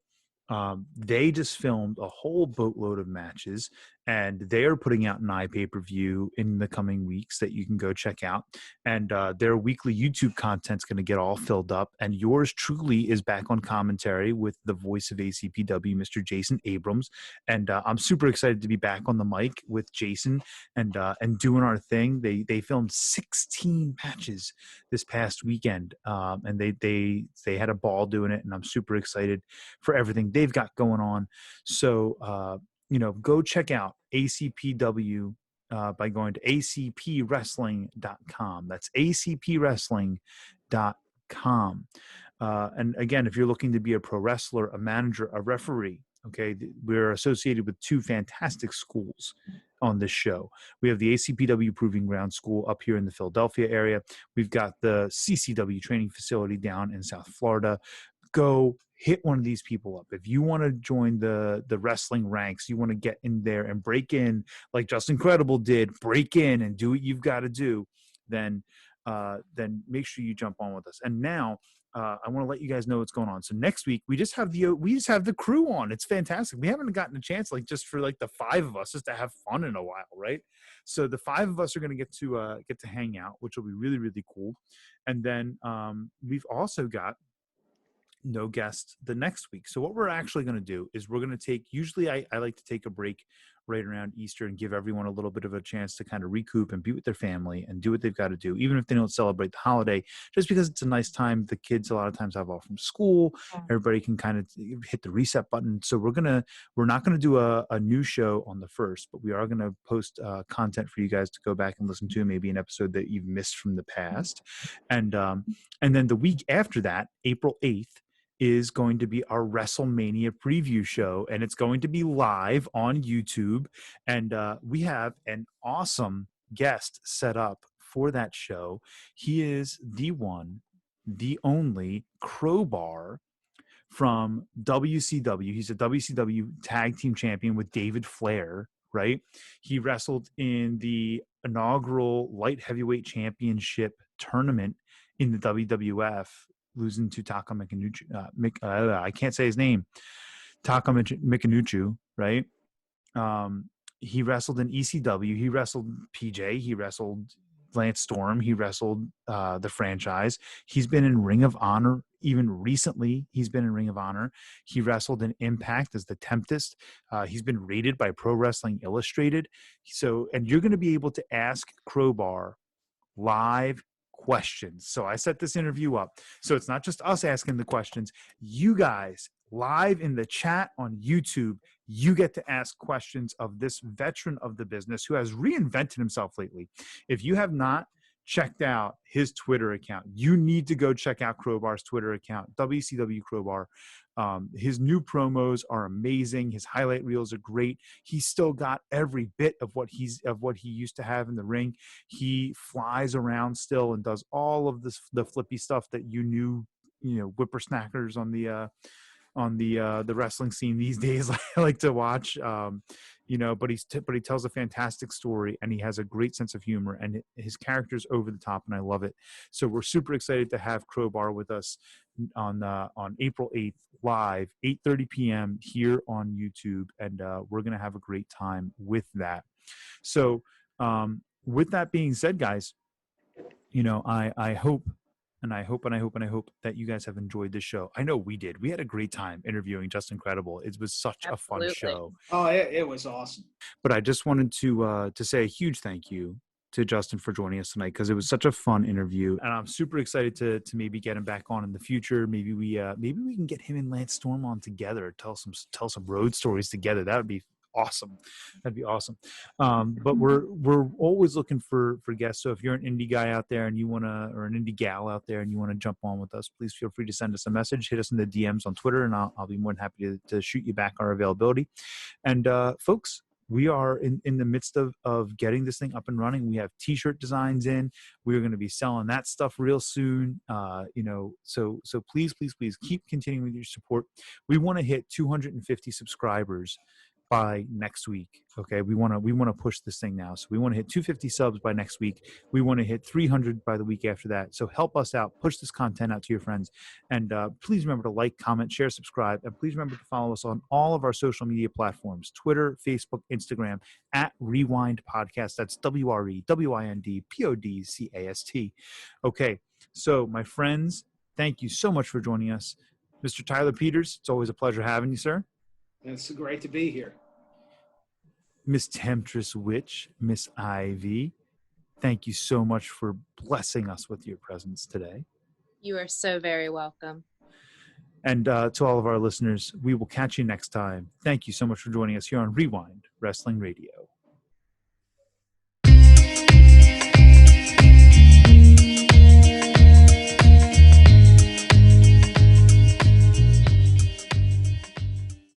they just filmed a whole boatload of matches, and they are putting out an iPay-per-view in the coming weeks that you can go check out. And their weekly YouTube content's going to get all filled up. And yours truly is back on commentary with the voice of ACPW, Mr. Jason Abrams. And I'm super excited to be back on the mic with Jason and doing our thing. They filmed 16 matches this past weekend, and they had a ball doing it. And I'm super excited for everything they've got going on. So, go check out ACPW by going to acpwrestling.com. That's acpwrestling.com. And again, if you're looking to be a pro wrestler, a manager, a referee, okay, we're associated with 2 fantastic schools on this show. We have the ACPW Proving Ground School up here in the Philadelphia area. We've got the CCW training facility down in South Florida. Go hit one of these people up. If you want to join the wrestling ranks, you want to get in there and break in like Justin Credible did, break in and do what you've got to do, then make sure you jump on with us. And now I want to let you guys know what's going on. So next week we just have the crew on. It's fantastic. We haven't gotten a chance just for the 5 of us just to have fun in a while, right? So the 5 of us are going to get to hang out, which will be really, really cool. And then we've also got no guest the next week. So what we're actually going to do is we're going to take, usually I like to take a break right around Easter and give everyone a little bit of a chance to kind of recoup and be with their family and do what they've got to do, even if they don't celebrate the holiday, just because it's a nice time. The kids a lot of times have off from school. Everybody can kind of hit the reset button. So we're not going to do a new show on the 1st, but we are going to post content for you guys to go back and listen to, maybe an episode that you've missed from the past. And then the week after that, April 8th, is going to be our WrestleMania preview show, and it's going to be live on YouTube. And we have an awesome guest set up for that show. He is the one, the only Crowbar from WCW. He's a WCW tag team champion with David Flair, right? He wrestled in the inaugural light heavyweight championship tournament in the WWF, losing to Taka Mikinuchu. I can't say his name. Taka Mikinuchu, right? He wrestled in ECW. He wrestled PJ. He wrestled Lance Storm. He wrestled the franchise. He's been in Ring of Honor. Even recently, he's been in Ring of Honor. He wrestled in Impact as the Tempest. He's been rated by Pro Wrestling Illustrated. So, and you're going to be able to ask Crowbar live questions. So I set this interview up. So it's not just us asking the questions. You guys live in the chat on YouTube, you get to ask questions of this veteran of the business who has reinvented himself lately. If you have not checked out his Twitter account, you need to go check out Crowbar's Twitter account, WCW Crowbar. His new promos are amazing. His highlight reels are great. He's still got every bit of what he used to have in the ring. He flies around still and does all of the flippy stuff that you knew, whippersnackers on the the wrestling scene these days. I like to watch, but he tells a fantastic story, and he has a great sense of humor, and his character's over the top, and I love it. So we're super excited to have Crowbar with us on April 8th live, 8:30 p.m. here on YouTube, and we're gonna have a great time with that. So with that being said, guys, I hope that you guys have enjoyed this show. I know we did. We had a great time interviewing Just Incredible. It was such a fun show. Oh, it was awesome. But I just wanted to say a huge thank you to Justin for joining us tonight, because it was such a fun interview, and I'm super excited to maybe get him back on in the future. Maybe we can get him and Lance Storm on together, tell some road stories together. That would be awesome. That'd be awesome. But we're always looking for guests. So if you're an indie guy out there and or an indie gal out there and you want to jump on with us, please feel free to send us a message, hit us in the DMs on Twitter, and I'll be more than happy to shoot you back our availability. And folks, we are in the midst of getting this thing up and running. We have t-shirt designs in. We're going to be selling that stuff real soon. So please keep continuing with your support. We want to hit 250 subscribers by next week. Okay. We want to push this thing now. So we want to hit 250 subs by next week. We want to hit 300 by the week after that. So help us out, push this content out to your friends. And please remember to like, comment, share, subscribe. And please remember to follow us on all of our social media platforms, Twitter, Facebook, Instagram, at Wre-Wind Podcast. That's WREWIND PODCAST. Okay. So my friends, thank you so much for joining us. Mr. Tyler Peters, it's always a pleasure having you, sir. It's great to be here. Miss Temptress Witch, Miss Ivy, thank you so much for blessing us with your presence today. You are so very welcome. And to all of our listeners, we will catch you next time. Thank you so much for joining us here on Wre-Wind Wrestling Radio.